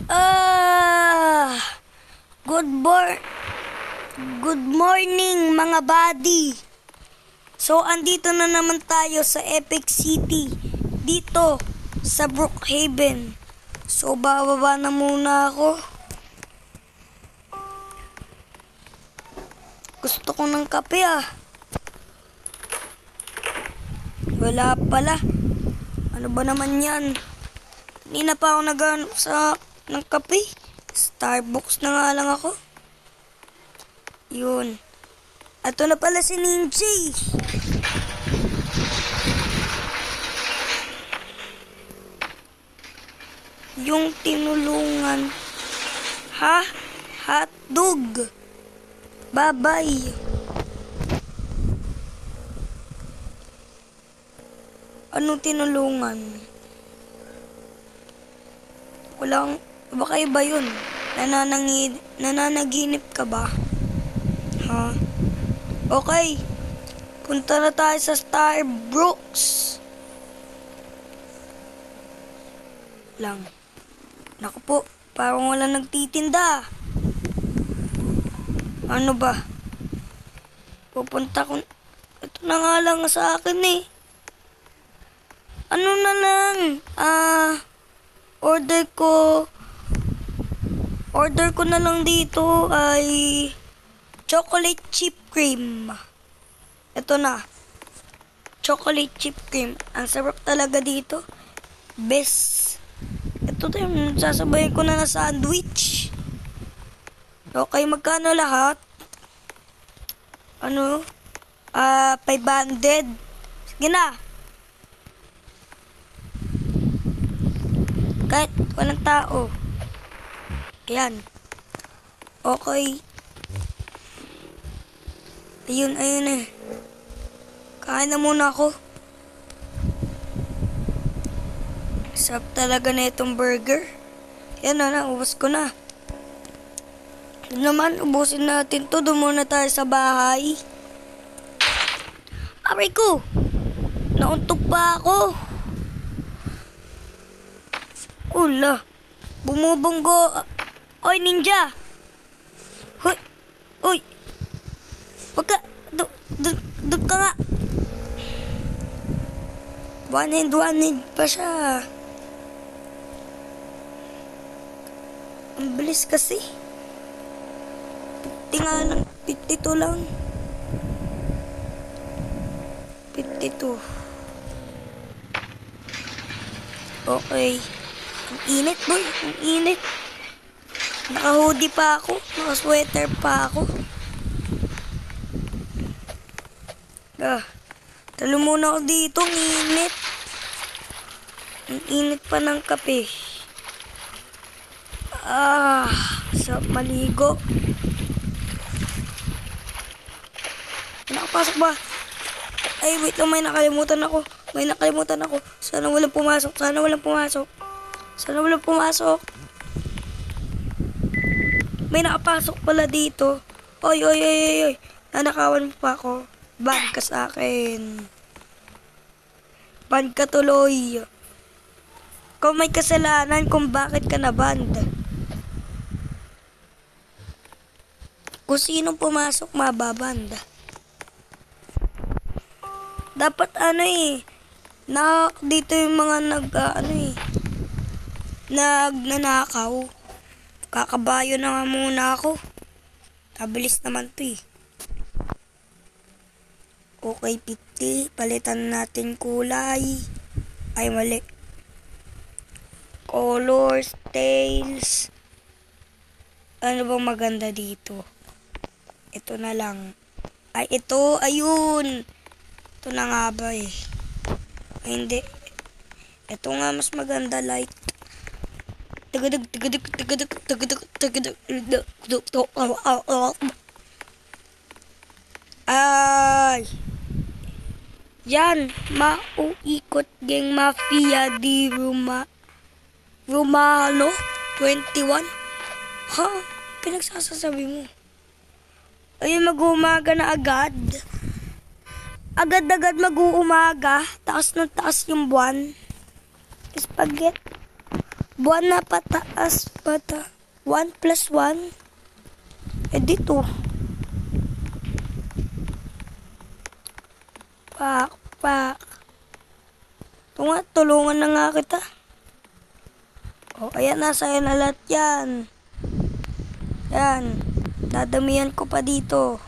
Ah, good morning mga buddy. So andito na naman tayo sa Epic City dito sa Brookhaven. So bababa na muna ako. Gusto ko ng kape Wala pala. Ano ba naman yan? Kanina pa ako naghanap ng kape. Starbucks na nga lang ako. Yun. Ato na pala si Ninja. Yung tinulungan. Ha? Hotdog. Bye-bye. Anong tinulungan? Baka iba yun. Nananaginip ka ba? Ha? Okay. Punta na tayo sa Starbucks. Lang. Naku po, parang wala nagtitinda. Ano ba? Pupunta ko. Ito na nga lang sa akin Ano na lang? Order ko na lang dito ay chocolate chip cream. Ito na. Chocolate chip cream. Ang sarap talaga dito. Best. Ito yung sasabayin ko na sandwich. Okay, magkano lahat? 500. Sige na. Kahit walang tao. Ayan. Okay. Ayun Kain na muna ako. Sarap talaga na itong burger. Yan na, ubos ko na. Naman, ubusin natin to. Doon muna tayo sa bahay. Aray ko! Nauntog pa ako. Ula. Bumubunggo. Oy, Ninja! Hoy! Uy! Wag ka! Doon ka nga! One-hand pa siya. Ang bilis kasi. 50 nga lang. 52 lang. 52. Okay. Ang init, boy. Ang init. Naka-hoodie pa ako. Naka-sweater pa ako. Talo muna ako dito. Ang init. Ang init pa ng kape. Sarap maligo. Nakapasok ba? Ay, wait lang. May nakalimutan ako. Sana walang pumasok. May nakapasok pala dito. Oy. Nanakawan pa ako. Ban ka sa akin. Ban ka tuloy. Ikaw may kasalanan kung bakit ka na-banned. Kung sinong pumasok, mababand. Dapat dito yung mga nagnanakaw. Kakabayo na nga muna ako. Kabilis naman to Okay, 50. Palitan natin kulay. Ay, mali. Colors, tails. Ano bang maganda dito? Ito na lang. Ay, ito. Ayun. Ito na nga ba Ay, hindi. Ito nga mas maganda. Light. Ay. Yan. Mauikot geng mafia di Romano 21. Ha? Pinagsasasabi mo. Ayun, mag-uumaga na agad. Agad-agad mag-uumaga. Taas na taas yung buwan. Spaghetti. Buwan na pataas bata. 1 plus 1. Dito. Pak. Ito nga, tulungan na nga kita. Ayan, sa'yo na lahat yan. Yan. Dadamihan ko pa dito.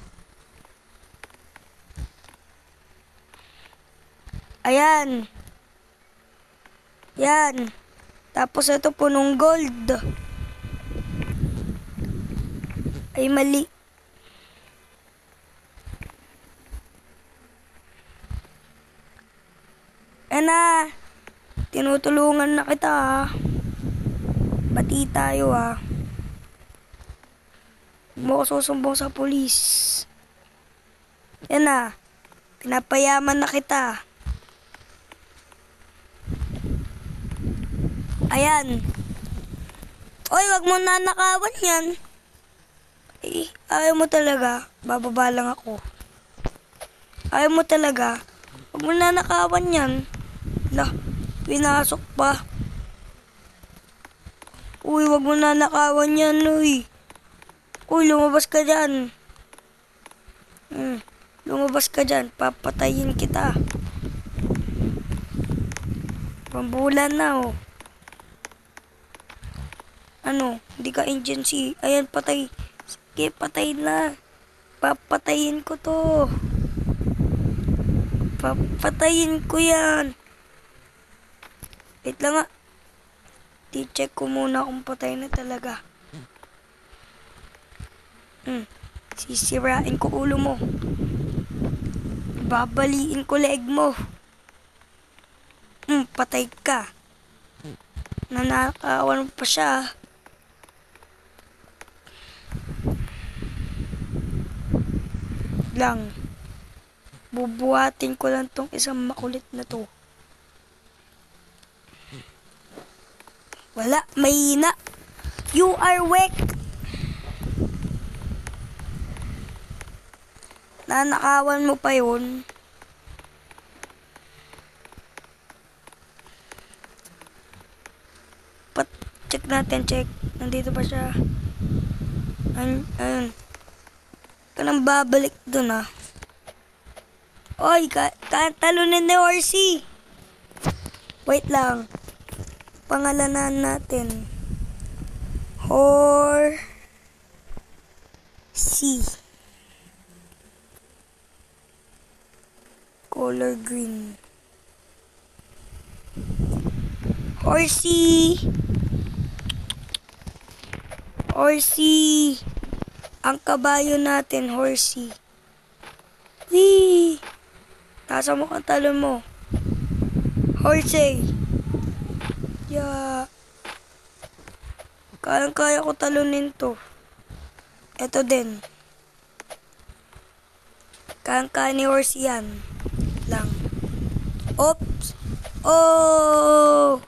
Ayan. Yan. Tapos ito punong gold. Ay, mali. Na, tinutulungan na kita ha. Bati tayo ha. Huwag mo ko susumbong sa pulis. Yan na, pinapayaman na kita. Ayan. Oy, wag mo nanakawan yan. Ayaw mo talaga, bababa lang ako. Ayaw mo talaga, wag mo nanakawan yan. Lah, pinasok pa. Uy, wag mo nanakawan yan, uy. Uy, lumabas ka dyan. Lumabas ka dyan, papatayin kita. Pambulan na, oh. Ano, hindi ka agency. Ayan, patay. Sige, patay na. Papatayin ko to. Papatayin ko yan. Wait lang nga. Di-check ko muna kung patay na talaga. Sisirain ko ulo mo. Babaliin ko leeg mo. Patay ka. Nanakawan pa siya. Lang. Bubuhatin ko lang tong isang makulit na to. Wala, mahina. You are weak. Nanakawan mo pa yun. Check natin, check. Nandito pa siya. Ayun. Kanang babalik dun ah. Oy, talunin ni Horsey. Wait lang. Pangalanan natin. Horsey. Color green. Horsey. Horsey. Ang kabayo natin, Horsey. Wee! Nasa mo kang talon mo. Horsey. Kaya ko talunin to. Ito din. Kaya ni Horsey yan. Lang. Oops! Oh!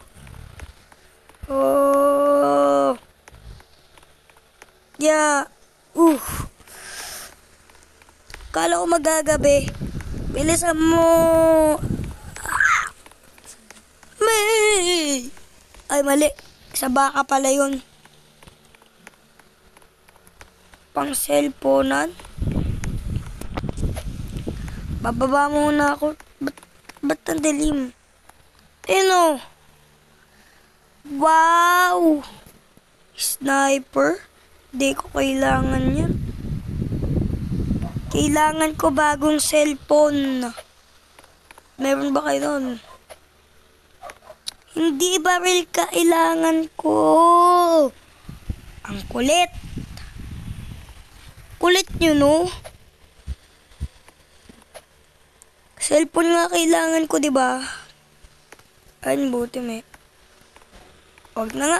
Kala ko magagabi. Bilisan mo. Ay, mali. Sa baka pala yun. Pang cellphone. Bababa muna ako. Ba't ang dilim? Ano? Wow! Sniper? Di ko kailangan yan. Kailangan ko bagong cellphone. Meron ba kayo doon? Hindi baril kailangan ko. Ang kulit. Kulit nyo, no? Cellphone nga kailangan ko, diba? Ayun, buti may. Huwag na nga.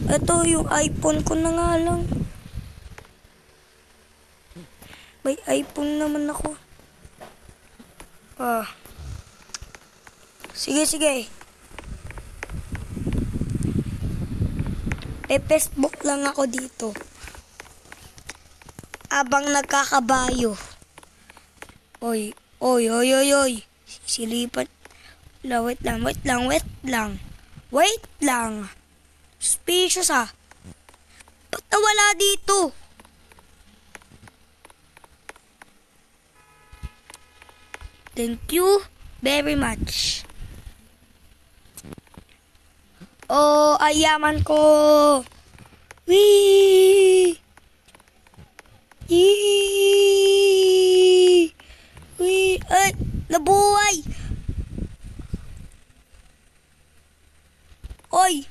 Ito, yung iPhone ko na nga lang. May iPhone naman ako. Sige. Facebook lang ako dito. Abang nagkakabayo. Oy. Silipan. Wait lang. Wait lang. Suspicious ah. Ba't nawala dito? Thank you very much. Oh, ayaman ko. Wee! Yee! Wee! Ay! Nabuhay! Oy!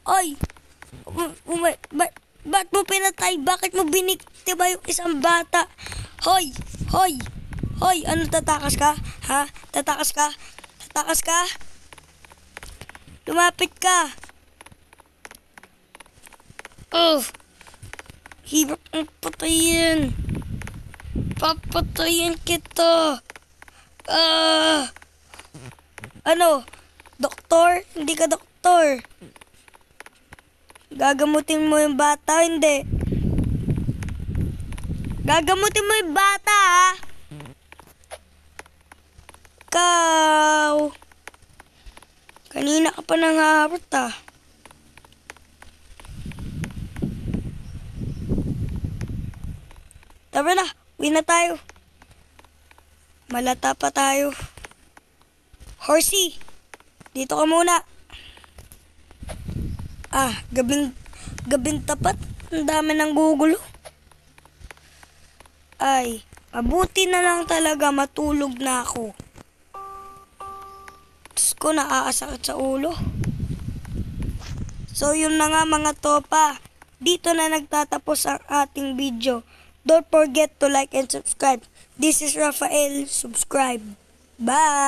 Oy! Ba't mo pinatay? Bakit mo biniktima yung isang bata? Hoy! Hoy! Hoy! Ano, tatakas ka? Ha? Tatakas ka? Tatakas ka? Lumapit ka! Oh! Hirap ang patayin! Papatayin kita! Ano? Doktor? Hindi ka doktor. Gagamutin mo yung bata, hindi. Gagamutin mo yung bata, ha? Ikaw. Kanina ka pa nangarot, ah. Tara na, uwi na tayo. Malata pa tayo. Horsey, dito ka muna. Gabing tapat. Ang dami ng gugulo. Ay, mabuti na lang talaga matulog na ako. Diyos ko, naaasakit sa ulo. So, yun na nga mga topa. Dito na nagtatapos ang ating video. Don't forget to like and subscribe. This is Rafael. Subscribe. Bye!